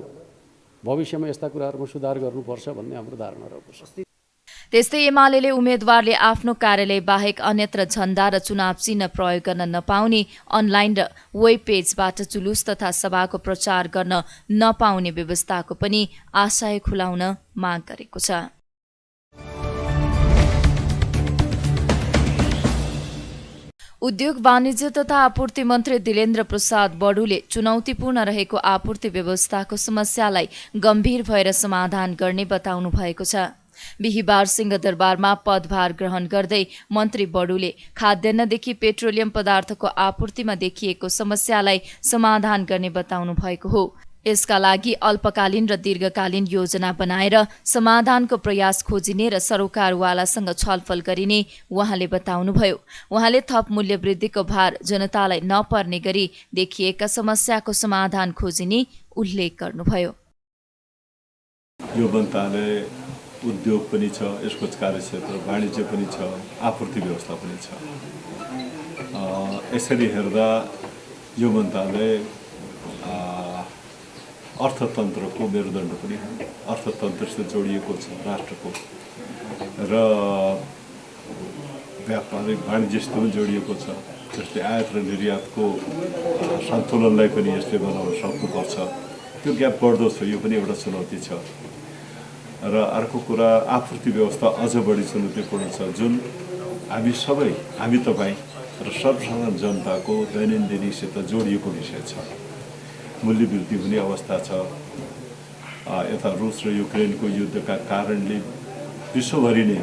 [SPEAKER 9] भविष्यमा यस्ता कुराहरूमा सुधार गर्नुपर्छ भन्ने हाम्रो धारणा रहेको छ।
[SPEAKER 6] त्यस्तै एमाले उम्मेद्वारले आफ्नो कार्यालय बाहेक अन्यत्र झण्डा र चुनाव चिन्ह प्रयोग गर्न नपाउने, अनलाइन र वेब पेजबाट जुलुस तथा सभाको प्रचार गर्न नपाउने व्यवस्थाको पनि आशय खुलाउन माग गरेको छ। उद्योग वाणिज्य तथा आपूर्ति मन्त्री दिलेन्द्र प्रसाद बडुले चुनौतीपूर्ण रहेको आपूर्ति व्यवस्थाको समस्यालाई गम्भीर भएर समाधान गर्ने बताउनु भएको छ। बिहिबार सिंहदरबारमा पदभार ग्रहण गर्दै मन्त्री बडुले खाद्यान्नदेखि पेट्रोलियम पदार्थको आपूर्तिमा देखिएको समस्यालाई समाधान गर्ने बताउनु भएको हो। यसका लागि अल्पकालीन र दीर्घकालीन योजना बनाएर समाधानको प्रयास खोजिने र सरोकारवालासँग छलफल गरिने उहाँले बताउनुभयो। उहाँले थप मूल्य वृद्धिको भार जनतालाई नपर्ने गरी देखिएका समस्याको समाधान खोजिने उल्लेख गर्नुभयो।
[SPEAKER 10] यो मन्त्रालय उद्योग पनि छ, यसको कार्यक्षेत्र वाणिज्य पनि छ, आपूर्ति व्यवस्था पनि छ। यसरी हेर्दा यो मन्त्रालय अर्थतन्त्रको मेरुदण्ड पनि हो, अर्थतन्त्रसित जोडिएको छ राष्ट्रको, र व्यापारिक वाणिज्यसित पनि जोडिएको छ। जस्तै आयात र निर्यातको सन्तुलनलाई पनि यसले बनाउन सक्नुपर्छ। त्यो ग्याप बढ्दो छ, यो पनि एउटा चुनौती छ। र अर्को कुरा आपूर्ति व्यवस्था अझ बढी चुनौतीपूर्ण छ, जुन हामी तपाईँ र सर्वसाधारण जनताको दैनन्दिनीसित जोडिएको विषय छ। मूल्य वृद्धि हुने अवस्था छ। यता रुस र युक्रेनको युद्धका कारणले विश्वभरि नै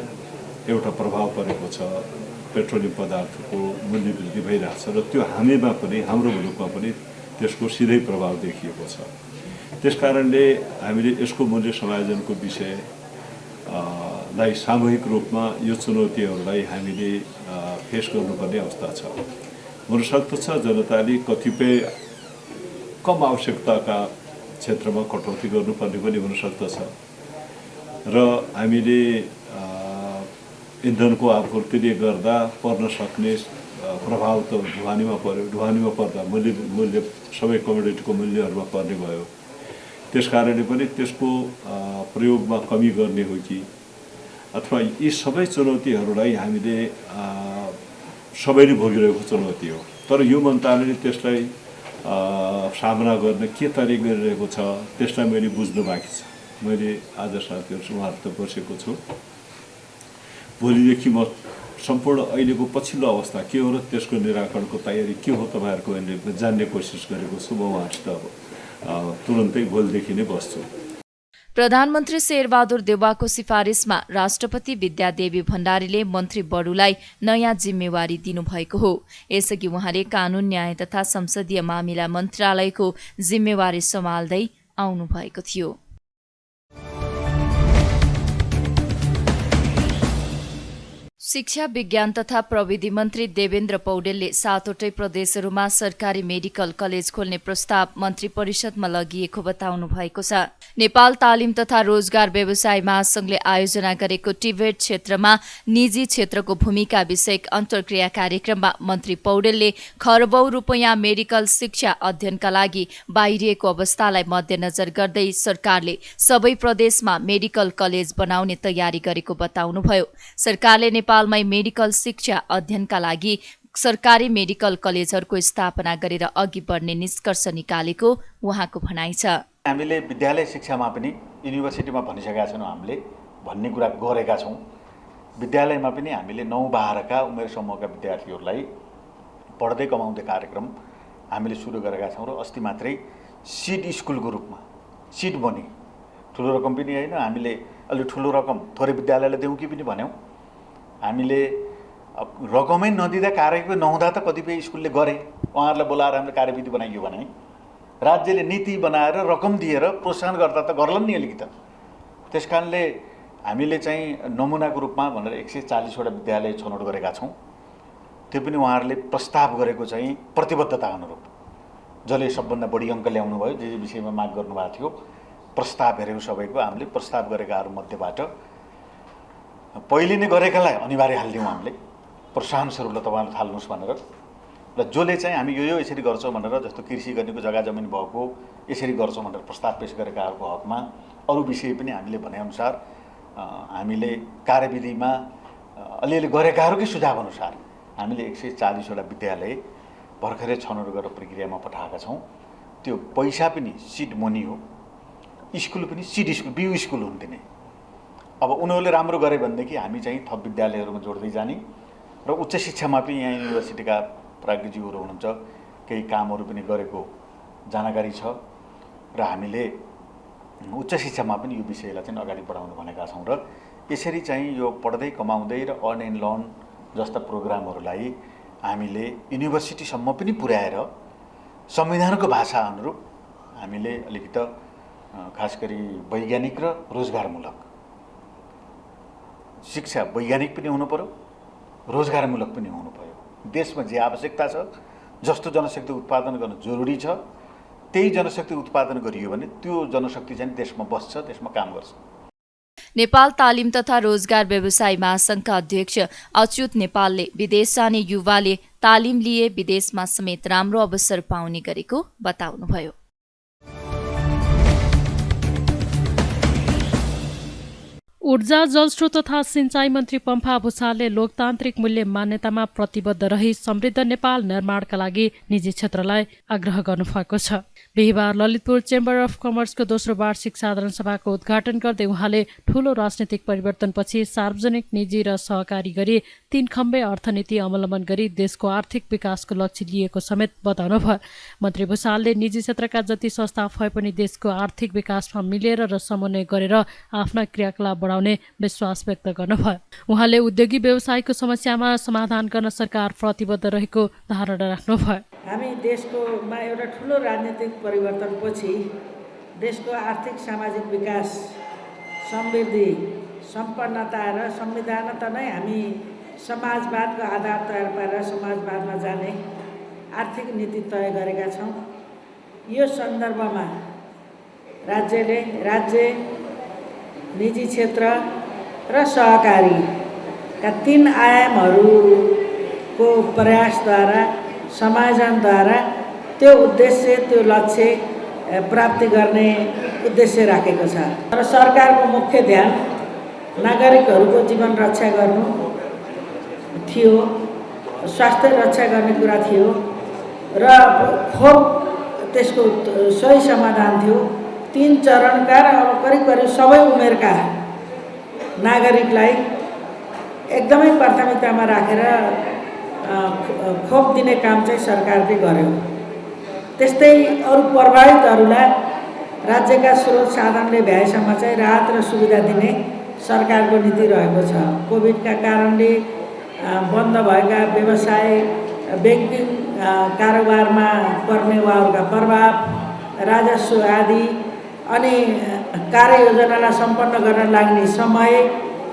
[SPEAKER 10] एउटा प्रभाव परेको छ। पेट्रोलियम पदार्थको मूल्य वृद्धि भइरहेछ र त्यो हामीमा पनि, हाम्रो मुलुकमा पनि त्यसको सिधै प्रभाव देखिएको छ। त्यसकारणले हामीले यसको मूल्य समायोजनको विषयलाई सामूहिक रूपमा यो चुनौतीहरूलाई हामीले फेस गर्नुपर्ने अवस्था छ। हुनसक्दछ जनताले कतिपय कम आवश्यकताका क्षेत्रमा कटौती गर्नुपर्ने पनि हुनसक्दछ, र हामीले इन्धनको आपूर्तिले गर्दा पर्न सक्ने प्रभाव त ढुवानीमा पर्यो। ढुवानीमा पर्दा मूल्य सबै कमोडिटीको मूल्यहरूमा पर्ने भयो। त्यसकारणले पनि त्यसको प्रयोगमा कमी गर्ने हो कि अथवा यी सबै चुनौतीहरूलाई हामीले सबैले भोगिरहेको चुनौती हो। तर यो मन्त्रालयले त्यसलाई सामना गर्न के तयारी गरिरहेको छ त्यसलाई मैले बुझ्नु बाँकी छ। मैले आज साथीहरूसँग उहाँहरू त बसेको छु। भोलिदेखि म सम्पूर्ण अहिलेको पछिल्लो अवस्था के हो र त्यसको निराकरणको तयारी के हो तपाईँहरूको मैले जान्ने कोसिस गरेको छु। म उहाँहरूसित तुरन्तै भोलिदेखि नै बस्छु।
[SPEAKER 6] प्रधानमन्त्री शेरबहादुर देउवाको सिफारिसमा राष्ट्रपति विद्यादेवी भण्डारीले मन्त्री बडुलाई नयाँ जिम्मेवारी दिनुभएको हो। यसअघि उहाँले कानून, न्याय तथा संसदीय मामिला मन्त्रालयको जिम्मेवारी सम्हाल्दै आउनुभएको थियो। शिक्षा, विज्ञान तथा प्रविधि मन्त्री देवेन्द्र पौडेलले 7वटै प्रदेशहरूमा सरकारी मेडिकल कलेज खोल्ने प्रस्ताव मन्त्री परिषदमा लगिएको बताउनु भएको छ। नेपाल तालिम तथा रोजगार व्यवसाय महासंघले आयोजना गरेको टिभेट क्षेत्रमा निजी क्षेत्रको भूमिका विषयक अन्तर्क्रिया कार्यक्रममा मन्त्री पौडेलले खरबौं रुपैयाँ मेडिकल शिक्षा अध्ययनका लागि बाहिरिएको अवस्थालाई मध्यनजर गर्दै सरकारले सबै प्रदेशमा मेडिकल कलेज बनाउने तयारी गरेको बताउनुभयो। सरकारले नेपालमै मेडिकल शिक्षा अध्ययनका लागि सरकारी मेडिकल कलेजहरूको स्थापना गरेर अघि बढ्ने निष्कर्ष निकालेको उहाँको भनाइ छ।
[SPEAKER 11] हामीले विद्यालय शिक्षामा पनि युनिभर्सिटीमा भनिसकेका छौँ, हामीले भन्ने कुरा गरेका छौँ। विद्यालयमा पनि हामीले 9-12का उमेर समूहका विद्यार्थीहरूलाई पढ्दै कमाउँदै कार्यक्रम हामीले सुरु गरेका छौँ र अस्ति मात्रै सिड स्कुलको रूपमा सिड बने। ठुलो रकम पनि होइन, हामीले अलि ठुलो रकम थोरै विद्यालयलाई देऊ कि पनि भन्यौँ। हामीले रकमै नदिँदा कार्यविधि नहुँदा त कतिपय स्कुलले गरे, उहाँहरूलाई बोलाएर हामीले कार्यविधि बनाइयो भने राज्यले नीति बनाएर रकम दिएर प्रोत्साहन गर्दा त गर्ला नि अलिकति। त्यस कारणले हामीले चाहिँ नमुनाको रूपमा भनेर 140वटा विद्यालय छनौट गरेका छौँ। त्यो पनि उहाँहरूले प्रस्ताव गरेको चाहिँ प्रतिबद्धता अनुरूप, जसले सबभन्दा बढी अङ्क ल्याउनु भयो, जे विषयमा माग गर्नुभएको थियो, प्रस्ताव हेऱ्यौँ सबैको। हामीले प्रस्ताव गरेकाहरू मध्येबाट पहिले नै गरेकालाई अनिवार्य हालिदिउँ हामीले, प्रोत्साहन स्वरूपले तपाईँले थाल्नुहोस् भनेर। र जसले चाहिँ हामी यो यसरी गर्छौँ भनेर, जस्तो कृषि गर्नेको जग्गा जमिन भएको यसरी गर्छौँ भनेर प्रस्ताव पेश गरेकाहरूको हकमा अरू विषय पनि हामीले भनेअनुसार हामीले कार्यविधिमा अलिअलि गरेकाहरूकै सुझाव अनुसार हामीले 140वटा विद्यालय भर्खरै छनौट गरेर प्रक्रियामा पठाएका छौँ। त्यो पैसा पनि सिड मनी हो, स्कुल पनि सिड स्कुल बिउ स्कुल हुन्थ्यो नै। अब उनीहरूले राम्रो गरे भनेदेखि हामी चाहिँ थप विद्यालयहरूमा जोड्दै जाने र उच्च शिक्षामा पनि यहाँ युनिभर्सिटीका प्राज्ञज्यूहरू हुनुहुन्छ, केही कामहरू पनि गरेको जानकारी छ र हामीले उच्च शिक्षामा पनि यो विषयलाई चाहिँ अगाडि बढाउनु भनेका छौँ। र यसरी चाहिँ यो पढ्दै कमाउँदै र अर्न एन्ड लर्न जस्ता प्रोग्रामहरूलाई हामीले युनिभर्सिटीसम्म पनि पुर्याएर संविधानको भाषा अनुरूप हामीले अलिकति खास गरी वैज्ञानिक र रोजगारमूलक शिक्षा, वैज्ञानिक पनि हुनु पर्यो, रोजगारमूलक पनि हुनु पर्यो। देशमा जे आवश्यकता छ, जस्तो जनशक्ति उत्पादन गर्न जरुरी छ, त्यही जनशक्ति उत्पादन गरियो भने त्यो जनशक्ति चाहिँ देशमा बस्छ, देशमा काम गर्छ।
[SPEAKER 6] नेपाल तालिम तथा रोजगार व्यवसाय महासंघका अध्यक्ष अच्युत नेपालले विदेश जाने युवाले तालिम लिए विदेशमा समेत राम्रो अवसर पाउने गरेको बताउनुभयो।
[SPEAKER 1] ऊर्जा, जलस्रोत तथा सिंचाई मन्त्री पम्फा भूषालले लोकतान्त्रिक मूल्य मान्यतामा प्रतिबद्ध रही समृद्ध नेपाल निर्माणका लागि निजी क्षेत्रलाई आग्रह गर्नुभएको छ। बिहिबार ललितपुर चेम्बर अफ कमर्सको दोस्रो वार्षिक साधारण सभाको उद्घाटन गर्दै उहाँले ठूलो राजनीतिक परिवर्तनपछि सार्वजनिक, निजी र सहकारी गरी 3 खम्बे अर्थनीति अवलम्बन गरी देशको आर्थिक विकासको लक्ष्य लिएको समेत बताउनुभयो। मन्त्री भूषालले निजी क्षेत्रका जति संस्था भए पनि देशको आर्थिक विकासमा मिलेर र समन्वय गरेर आफ्ना क्रियाकलाप बढाउने विश्वास व्यक्त गर्नुभयो। उहाँले उद्योगी व्यवसायको समस्यामा समाधान गर्न सरकार प्रतिबद्ध रहेको धारणा राख्नुभयो।
[SPEAKER 12] हामी देशकोमा एउटा ठुलो राजनीतिक परिवर्तनपछि देशको आर्थिक सामाजिक विकास, समृद्धि, सम्पन्नता र संविधान त नै हामी समाजवादको आधार तयार पारेर समाजवादमा जाने आर्थिक नीति तय गरेका छौँ। यो सन्दर्भमा राज्य, निजी क्षेत्र र सहकारीका 3 आयामहरूको प्रयासद्वारा, समायोजनद्वारा त्यो उद्देश्य, त्यो लक्ष्य प्राप्ति गर्ने उद्देश्य राखेको छ। र सरकारको मुख्य ध्यान नागरिकहरूको जीवन रक्षा गर्नु थियो, स्वास्थ्य रक्षा गर्ने कुरा थियो र खोप त्यसको सही समाधान थियो। 3 चरणका र अब करिब सबै उमेरका नागरिकलाई एकदमै प्राथमिकतामा राखेर खोप दिने काम चाहिँ सरकारले गर्यो। त्यस्तै अरू प्रभावितहरूलाई राज्यका स्रोत साधनले भ्याएसम्म चाहिँ राहत र सुविधा दिने सरकारको नीति रहेको छ। कोभिडका कारणले बन्द भएका व्यवसाय, ब्याङ्किङ कारोबारमा पर्ने उहाँहरूका प्रभाव, राजस्व आदि अनि कार्ययोजनालाई सम्पन्न गर्न लाग्ने समय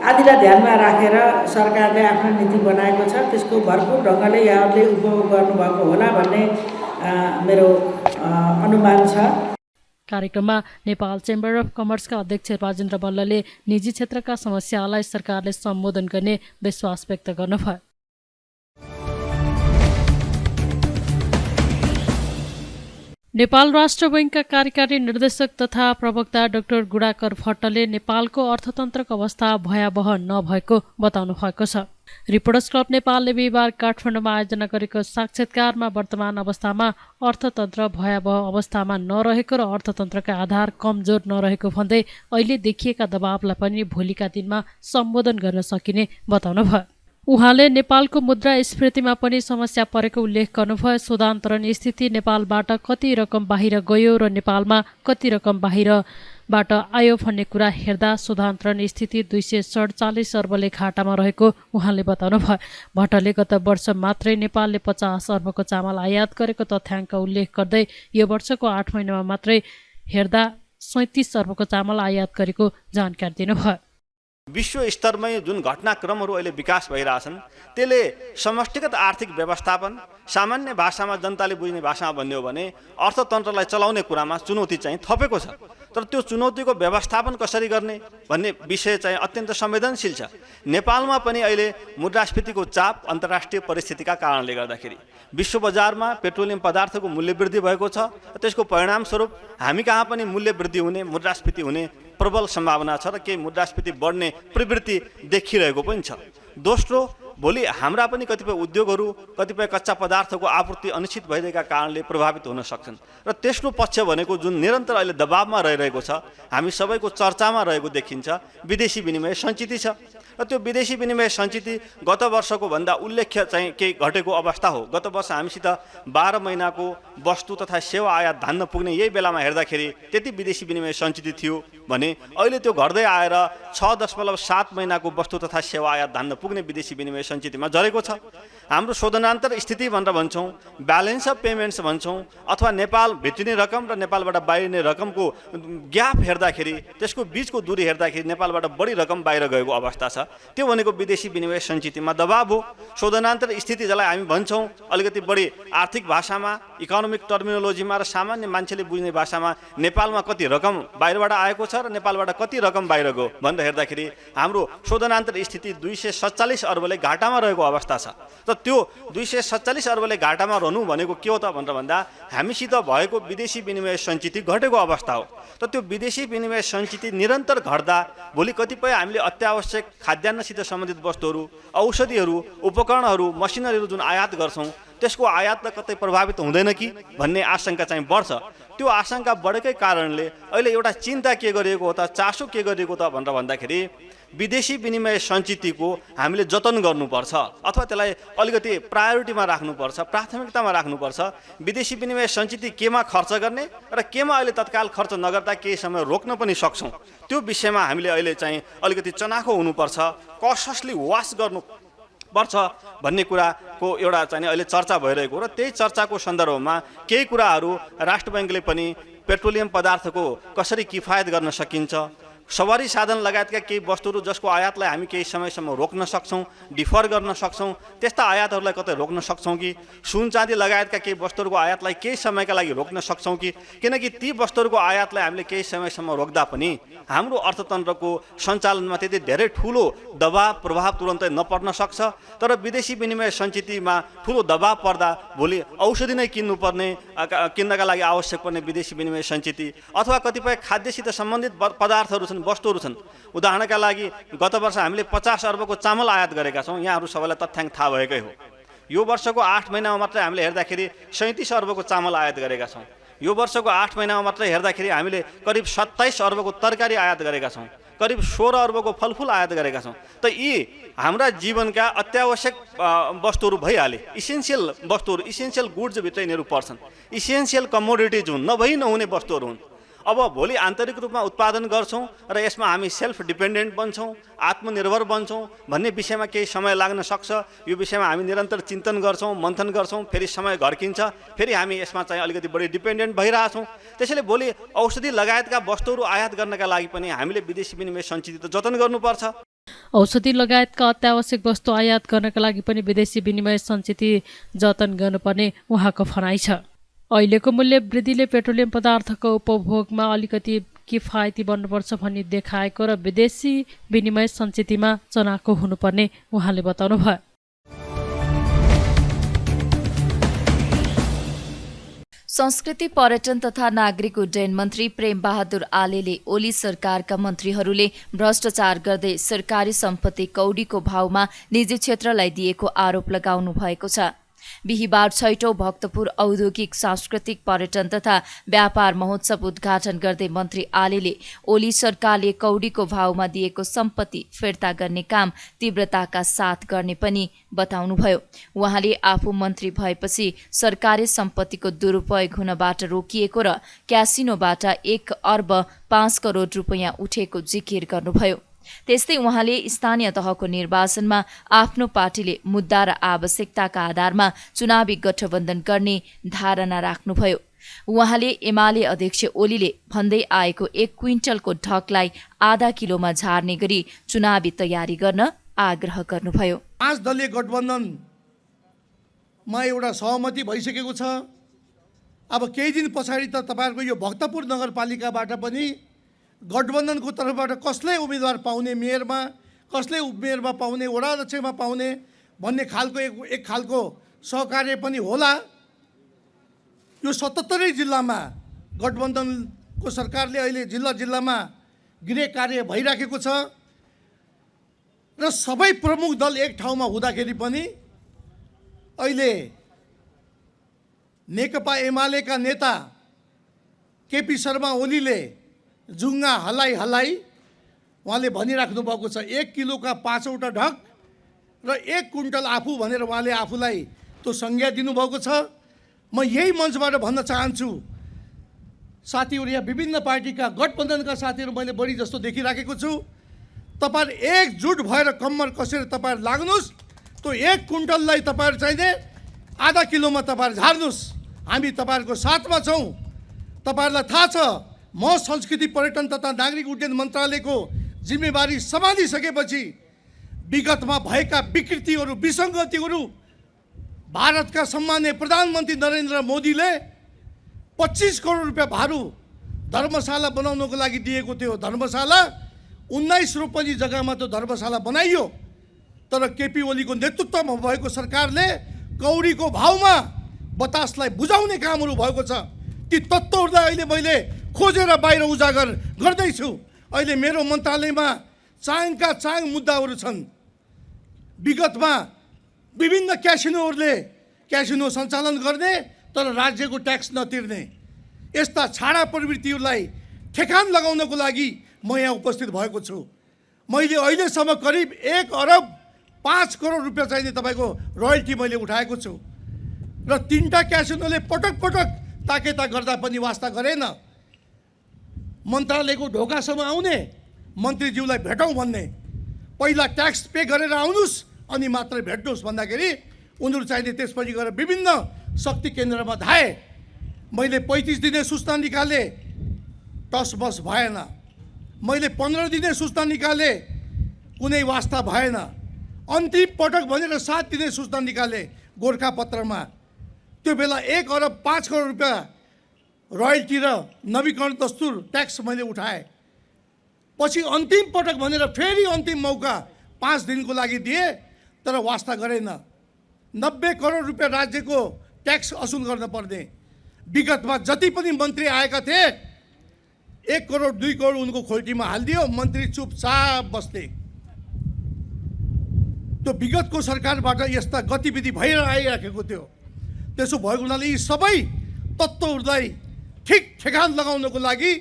[SPEAKER 12] आदिलाई ध्यानमा राखेर सरकारले आफ्नो नीति बनाएको छ। त्यसको भरपूर ढङ्गले यहाँहरूले उपभोग गर्नुभएको होला भन्ने मेरो अनुमान छ।
[SPEAKER 1] कार्यक्रममा नेपाल चेम्बर अफ कमर्सका अध्यक्ष राजेन्द्र मल्लले निजी क्षेत्रका समस्यालाई सरकारले सम्बोधन गर्ने विश्वास व्यक्त गर्नुभयो। नेपाल राष्ट्र बैङ्कका कार्यकारी निर्देशक तथा प्रवक्ता डाक्टर गुडाकर भट्टले नेपालको अर्थतन्त्रको अवस्था भयावह नभएको बताउनु भएको छ। रिपोर्टर्स क्लब नेपालले बिहिबार काठमाडौँमा आयोजना गरेको साक्षात्कारमा वर्तमान अवस्थामा अर्थतन्त्र भयावह अवस्थामा नरहेको र अर्थतन्त्रका आधार कमजोर नरहेको भन्दै अहिले देखिएका दबावलाई पनि भोलिका दिनमा सम्बोधन गर्न सकिने बताउनुभयो। उहाँले नेपालको मुद्रास्फीतिमा पनि समस्या परेको उल्लेख गर्नुभयो। शोधान्तरण स्थिति नेपालबाट कति रकम बाहिर गयो र नेपालमा कति रकम बाहिरबाट आयो भन्ने कुरा हेर्दा शोधान्तरण स्थिति 247 अर्बले घाटामा रहेको उहाँले बताउनुभयो। भट्टले गत वर्ष मात्रै नेपालले 50 अर्बको चामल आयात गरेको तथ्याङ्क उल्लेख गर्दै यो वर्षको 8 महिनामा मात्रै हेर्दा 37 अर्बको चामल आयात गरेको जानकारी दिनुभयो।
[SPEAKER 13] विश्व स्तरमै जुन घटनाक्रमहरू अहिले विकास भइरहेछन् त्यसले समष्टिगत आर्थिक व्यवस्थापन सामान्य भाषामा जनताले बुझ्ने भाषामा भन्ने हो भने अर्थतन्त्रलाई चलाउने कुरामा चुनौती चाहिँ थपेको छ। तर त्यो चुनौतीको व्यवस्थापन कसरी गर्ने भन्ने विषय चाहिँ अत्यन्त संवेदनशील छ। नेपालमा पनि अहिले मुद्रास्फीतिको चाप अन्तर्राष्ट्रिय परिस्थितिका कारणले गर्दाखेरि विश्व बजारमा पेट्रोलियम पदार्थको मूल्य वृद्धि भएको छ। त्यसको परिणामस्वरूप हामी कहाँ पनि मूल्य वृद्धि हुने मुद्रास्फीति हुने प्रबल सम्भावना छ र केही मुद्रास्फीति बढ्ने प्रवृत्ति देखिरहेको पनि छ। दोस्रो, भोलि हाम्रा पनि कतिपय उद्योगहरू कतिपय कच्चा पदार्थको आपूर्ति अनिश्चित भइरहेका कारणले प्रभावित हुन सक्छन् र तेस्रो पक्ष भनेको जुन निरन्तर अहिले दबावमा रहिरहेको छ, हामी सबैको चर्चामा रहेको देखिन्छ, विदेशी विनिमय सञ्चित छ। र त्यो विदेशी विनिमय सञ्चित गत वर्षको भन्दा उल्लेख्य चाहिँ केही घटेको अवस्था हो। गत वर्ष हामीसित 12 महिनाको वस्तु तथा सेवा आयात धान्न पुग्ने यही बेलामा हेर्दाखेरि त्यति विदेशी विनिमय सञ्चित थियो भने अहिले त्यो घट्दै आएर 6.7 महिनाको वस्तु तथा सेवा आयात धान्न पुग्ने विदेशी विनिमय सञ्चितमा झरेको छ। हाम्रो शोधनान्तर स्थिति भनेर भन्छौँ, ब्यालेन्स अफ पेमेन्ट्स भन्छौँ, अथवा नेपाल भित्रिने रकम र नेपालबाट बाहिरिने रकमको ग्याप हेर्दाखेरि त्यसको बीचको दूरी हेर्दाखेरि नेपालबाट बढी रकम बाहिर गएको अवस्था छ। त्यो भनेको विदेशी विनिमय सञ्चितमा दबाव हो। शोधनान्तर स्थिति जसलाई हामी भन्छौँ अलिकति बढी आर्थिक भाषामा इकोनोमिक टर्मिनोलोजीमा र सामान्य मान्छेले बुझ्ने भाषामा नेपालमा कति रकम बाहिरबाट आएको छ र नेपालबाट कति रकम बाहिर गयो भनेर हेर्दाखेरि हाम्रो शोधनान्तर स्थिति 247 अर्बले घाटामा रहेको अवस्था छ। र त्यो 247 अर्बले घाटामा रहनु भनेको के हो त भनेर भन्दा हामीसित भएको विदेशी विनिमय सञ्चित घटेको अवस्था हो। त त्यो विदेशी विनिमय सञ्चित निरन्तर घट्दा भोलि कतिपय हामीले अत्यावश्यक खाद्यान्नसित सम्बन्धित वस्तुहरू, औषधिहरू, उपकरणहरू, मसिनरीहरू जुन आयात गर्छौँ त्यसको आयात त कतै प्रभावित हुँदैन कि भन्ने आशंका चाहिँ बढ्छ। त्यो आशंका बढेकै कारणले अहिले एउटा चिन्ता के गरिएको हो त, चासो के गरिएको त भनेर भन्दाखेरि विदेशी विनिमय सञ्चितको हामीले जतन गर्नुपर्छ अथवा त्यसलाई अलिकति प्रायोरिटीमा राख्नुपर्छ, प्राथमिकतामा राख्नुपर्छ। विदेशी विनिमय सञ्चित केमा खर्च गर्ने र केमा अहिले तत्काल खर्च नगर्दा केही समय रोक्न पनि सक्छौँ, त्यो विषयमा हामीले अहिले चाहिँ अलिकति चनाखो हुनुपर्छ, कससली वास गर्नुपर्छ भन्ने कुराको एउटा चाहिँ अहिले चर्चा भइरहेको र त्यही चर्चाको सन्दर्भमा केही कुराहरू राष्ट्र ब्याङ्कले पनि पेट्रोलियम पदार्थको कसरी किफायत गर्न सकिन्छ, सवारी साधन लगायतका केही वस्तुहरू जसको आयातलाई हामी केही समयसम्म रोक्न सक्छौँ, डिफर गर्न सक्छौँ, त्यस्ता आयातहरूलाई कतै रोक्न सक्छौँ कि, सुन चाँदी लगायतका केही वस्तुहरूको आयातलाई केही समयका लागि रोक्न सक्छौँ कि, किनकि ती वस्तुहरूको आयातलाई हामीले केही समयसम्म रोक्दा पनि हाम्रो अर्थतन्त्रको सञ्चालनमा त्यति धेरै ठुलो दबाव प्रभाव तुरन्तै नपर्न सक्छ। तर विदेशी विनिमय सञ्चितमा ठुलो दबाव पर्दा भोलि औषधि नै किन्नका लागि आवश्यक पर्ने विदेशी विनिमय सञ्चित अथवा कतिपय खाद्यसित सम्बन्धित पदार्थहरू वस्तुहरू छन्। उदाहरणका लागि गत वर्ष हामीले 50 अर्बको चामल आयात गरेका छौँ। यहाँहरू सबैलाई तथ्याङ्क थाहा भएकै हो। यो वर्षको 8 महिनामा मात्रै हामीले हेर्दाखेरि 37 अर्बको चामल आयात गरेका छौँ। यो वर्षको 8 महिनामा मात्रै हेर्दाखेरि हामीले करिब 27 अर्बको तरकारी आयात गरेका छौँ, करिब 16 अर्बको फलफुल आयात गरेका छौँ। त यी हाम्रा जीवनका अत्यावश्यक वस्तुहरू भइहाले, इसेन्सियल वस्तुहरू, इसेन्सियल गुड्स भित्र यिनीहरू पर्छन्। इसेन्सियल कमोडिटिज हुन्, नभई नहुने वस्तुहरू हुन्। अब भोलि आन्तरिक रूपमा उत्पादन गर्छौँ र यसमा हामी सेल्फ डिपेन्डेन्ट बन्छौँ, आत्मनिर्भर बन्छौँ भन्ने विषयमा केही समय लाग्न सक्छ। यो विषयमा हामी निरन्तर चिन्तन गर्छौँ, मन्थन गर्छौँ, फेरि समय घर्किन्छ, फेरि हामी यसमा चाहिँ अलिकति बढी डिपेन्डेन्ट भइरहेछौँ। त्यसैले भोलि औषधि लगायतका वस्तुहरू आयात गर्नका लागि पनि हामीले विदेशी विनिमय सञ्चित जतन गर्नुपर्छ।
[SPEAKER 1] औषधि लगायतका अत्यावश्यक वस्तु आयात गर्नका लागि पनि विदेशी विनिमय सञ्चित जतन गर्नुपर्ने उहाँको भनाइ छ। अहिलेको मूल्य वृद्धिले पेट्रोलियम पदार्थको उपभोगमा अलिकति किफायती बन्नुपर्छ भन्ने देखाएको र विदेशी विनिमय सञ्चितमा चनाखो हुनुपर्ने उहाँले बताउनुभयो।
[SPEAKER 6] संस्कृति पर्यटन तथा नागरिक उड्डयन मन्त्री प्रेम बहादुर आलेले ओली सरकारका मन्त्रीहरूले भ्रष्टाचार गर्दै सरकारी सम्पत्ति कौडीको भावमा निजी क्षेत्रलाई दिएको आरोप लगाउनु भएको छ। बिहिबार 6औं भक्तपुर औद्योगिक सांस्कृतिक पर्यटन तथा व्यापार महोत्सव उद्घाटन गर्दै मन्त्री आलेले ओली सरकारले कौडीको भावमा दिएको सम्पत्ति फिर्ता गर्ने काम तीव्रताका साथ गर्ने पनि बताउनुभयो। उहाँले आफू मन्त्री भएपछि सरकारी सम्पत्तिको दुरुपयोग हुनबाट रोकिएको र क्यासिनोबाट 1 अर्ब 5 करोड रुपैयाँ उठेको जिकिर गर्नुभयो। त्यस्तै उहाँले स्थानीय तहको निर्वाचनमा आफ्नो पार्टीले मुद्दा र आवश्यकताका आधारमा चुनावी गठबन्धन गर्ने धारणा राख्नुभयो। उहाँले एमाले अध्यक्ष ओलीले भन्दै आएको 1 क्विन्टलको ढकलाई आधा किलोमा झार्ने गरी चुनावी तयारी गर्न आग्रह गर्नुभयो।
[SPEAKER 14] 5 दलीय गठबन्धनमा एउटा सहमति भइसकेको छ। अब केही दिन पछाडि त तपाईहरुको यो भक्तपुर नगरपालिकाबाट पनि गठबन्धनको तर्फबाट कसले उम्मेदवार पाउने, मेयरमा कसले मेयरमा पाउने, वडा अध्यक्षमा पाउने भन्ने खालको एक खालको सहकार्य पनि होला। यो 77 जिल्लामा गठबन्धनको सरकारले अहिले जिल्लामा गृह कार्य भइराखेको छ र सबै प्रमुख दल एक ठाउँमा हुँदाखेरि पनि अहिले नेकपा एमालेका नेता केपी शर्मा ओलीले जुङ्गा हल्लाई उहाँले भनिराख्नु भएको छ 1 किलोका 5वटा ढक र 1 क्विन्टल आफू भनेर उहाँले आफूलाई त्यो संज्ञा दिनुभएको छ। म यही मञ्चबाट भन्न चाहन्छु, साथीहरू यहाँ विभिन्न पार्टीका गठबन्धनका साथीहरू मैले बढी जस्तो देखिराखेको छु। तपाईहरु एकजुट भएर कम्मर कसेर तपाईहरु लाग्नुहोस्। त्यो 1 क्विन्टललाई तपाईहरु चाहिने आधा किलोमा तपाईहरु झार्नुहोस्। हामी तपाईहरुको साथमा छौँ। तपाईहरुलाई थाहा छ, म संस्कृति पर्यटन तथा नागरिक उड्डयन मन्त्रालयको जिम्मेवारी सम्हालिसकेपछि विगतमा भएका विकृतिहरू, विसङ्गतिहरू भारतका सम्माननीय प्रधानमन्त्री नरेन्द्र मोदीले 25 करोड रुपियाँ भारू धर्मशाला बनाउनको लागि दिएको थियो। धर्मशाला 19 रोपनी जग्गामा त्यो धर्मशाला बनाइयो, तर केपी ओलीको नेतृत्वमा भएको सरकारले कौडीको भावमा बतासलाई बुझाउने कामहरू भएको छ। ती तत्त्वहरूलाई अहिले मैले खोजेर बाहिर उजागर गर्दैछु। अहिले मेरो मन्त्रालयमा चाङका चाङ मुद्दाहरू छन्। विगतमा विभिन्न क्यासिनो सञ्चालन गर्ने तर राज्यको ट्याक्स नतिर्ने यस्ता छाडा प्रवृत्तिहरूलाई ठेकान लगाउनको लागि म यहाँ उपस्थित भएको छु। मैले अहिलेसम्म करिब 1 अर्ब 5 करोड रुपियाँ चाहिने तपाईँको रोयल्टी मैले उठाएको छु र 3टा क्यासिनोले पटक ताकेता गर्दा पनि वास्ता गरेन। मन्त्रालयको ढोकासम्म आउने, मन्त्रीज्यूलाई भेटौँ भन्ने, पहिला ट्याक्स पे गरेर आउनुहोस् अनि मात्रै भेट्नुहोस् भन्दाखेरि उनीहरू चाहिने त्यसपछि गएर विभिन्न शक्ति केन्द्रमा धाए। मैले 35 दिने सूचना निकालेँ, टस बस भएन। मैले 15 दिने सूचना निकालेँ, कुनै वास्ता भएन। अन्तिम पटक भनेर 7 दिने सूचना निकालेँ गोरखापत्रमा। त्यो बेला 1 अर्ब 5 करोड रुपियाँ रोयल्टी र नवीकरण दस्तुर ट्याक्स मैले उठाएँ। पछि अन्तिम पटक भनेर फेरि अन्तिम मौका 5 दिनको लागि दिए, तर वास्ता गरेन। 90 करोड रुपियाँ राज्यको ट्याक्स असुल गर्न पर्ने। विगतमा जति पनि मन्त्री आएका थिए 1 करोड 2 करोड उनको खोल्टीमा हालिदियो, मन्त्री चुपचाप बस्थे। त्यो विगतको सरकारबाट यस्ता गतिविधि भएर आइराखेको थियो। त्यसो भएको हुनाले यी सबै तत्त्वहरूलाई ठेकान लगाउनको लागि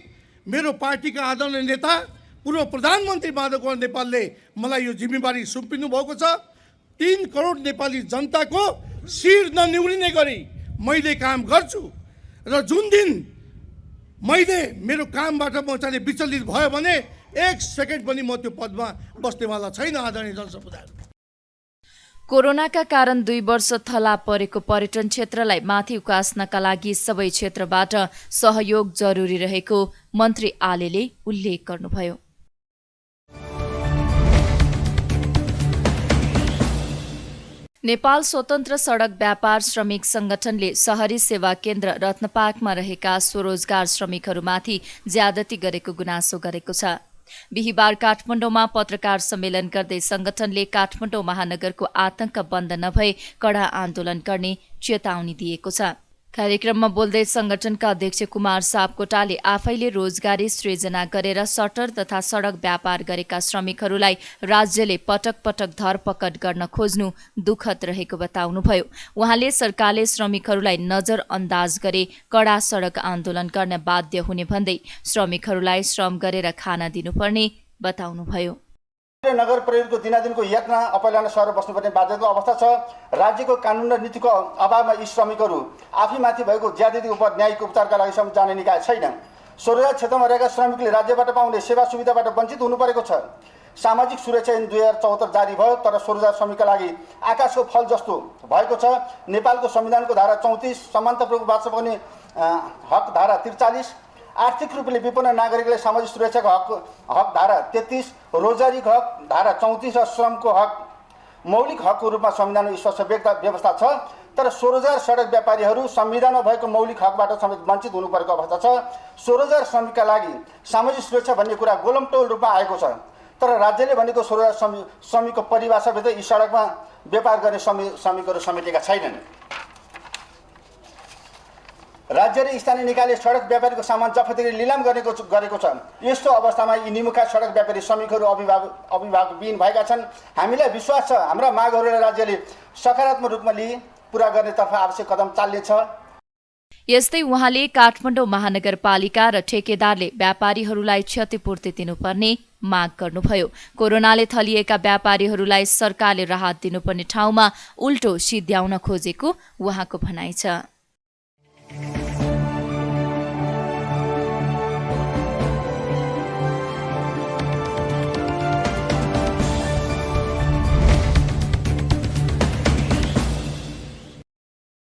[SPEAKER 14] मेरो पार्टीका आदरणीय नेता पूर्व प्रधानमन्त्री माधव कुमार नेपालले मलाई यो जिम्मेवारी सुम्पिनु भएको छ। 3 करोड नेपाली जनताको शिर ननिउरिने गरी मैले काम गर्छु र जुन दिन मैले मेरो कामबाट म चाहिँ विचलित भयो भने 1 सेकेन्ड पनि म त्यो पदमा बस्नेवाला छैन। आदरणीय जनसमुदाय,
[SPEAKER 6] कोरोनाका कारण 2 वर्ष थला परेको पर्यटन क्षेत्रलाई माथि उकास्नका लागि सबै क्षेत्रबाट सहयोग जरुरी रहेको मन्त्री आलेले उल्लेख गर्नुभयो। नेपाल स्वतन्त्र सडक व्यापार श्रमिक संगठनले शहरी सेवा केन्द्र रत्नपार्कमा रहेका स्वरोजगार श्रमिकहरूमाथि ज्यादती गरेको गुनासो गरेको छ। बिहिबार काठमाडौँमा पत्रकार सम्मेलन गर्दै संगठनले काठमाडौँ महानगरको आतंक बन्द नभए कडा आन्दोलन गर्ने चेतावनी दिएको छ। कार्यक्रममा बोल्दै संगठनका अध्यक्ष कुमार सापकोटाले आफैले रोजगारी सृजना गरेर सटर तथा सडक व्यापार गरेका श्रमिकहरूलाई राज्यले पटक पटक धरपकड गर्न खोज्नु दुःखद रहेको बताउनुभयो। उहाँले सरकारले श्रमिकहरूलाई नजरअन्दाज गरे कडा सडक आन्दोलन गर्न बाध्य हुने भन्दै श्रमिकहरूलाई श्रम गरेर खाना दिनुपर्ने बताउनुभयो।
[SPEAKER 15] नगर प्रहरीको दिनादिनको यातना अपैलान सरेर बस्नुपर्ने बाध्यताको अवस्था छ। राज्यको कानुन र नीतिको अभावमा यी श्रमिकहरू आफैमाथि भएको ज्यादतीको उप न्यायिक उपचारका लागि जाने निकाय छैन। स्वरोजगार क्षेत्रमा रहेका श्रमिकले राज्यबाट पाउने सेवा सुविधाबाट वञ्चित हुनु परेको छ। सामाजिक सुरक्षा ऐन 2074 जारी भयो, तर स्वरोजगार श्रमिकका लागि आकाशको फल जस्तो भएको छ। नेपालको संविधानको धारा 34, समानतापूर्वक बाँच्न पाउने हक धारा 43, आर्थिक रूपले विपन्न नागरिकलाई सामाजिक सुरक्षाको हक धारा 33, रोजगारी हक धारा 34 र श्रमको हक मौलिक हकको रूपमा संविधानमा स्पष्ट व्यवस्था छ। तर स्वरोजगार सडक व्यापारीहरू संविधानमा भएको मौलिक हकबाट समेत वञ्चित हुनु परेको अवस्था छ। स्वरोजगार श्रमिकका लागि सामाजिक सुरक्षा भन्ने कुरा गोलमटोल रूपमा आएको छ, तर राज्यले भनेको स्वरोजगार श्रमिकको परिभाषाभित्र यी सडकमा व्यापार गर्ने श्रमिकहरू समेटेका छैनन्। राज्य र स्थानीय निकायले सडक व्यापारीको सामान जफत गरी लिलाम गरेको छ। यस्तो अवस्थामा यी निमुखा सडक व्यापारी श्रमिकहरू अभिभावकविहीन भएका छन्। हामीलाई विश्वास छ हाम्रा मागहरूलाई राज्यले सकारात्मक रूपमा लिई पूरा गर्नेतर्फ आवश्यक कदम चाल्नेछ।
[SPEAKER 6] यस्तै उहाँले काठमाडौँ महानगरपालिका र ठेकेदारले व्यापारीहरूलाई क्षतिपूर्ति दिनुपर्ने माग गर्नुभयो। कोरोनाले थलिएका व्यापारीहरूलाई सरकारले राहत दिनुपर्ने ठाउँमा उल्टो सिद्ध्याउन खोजेको उहाँको भनाइ छ।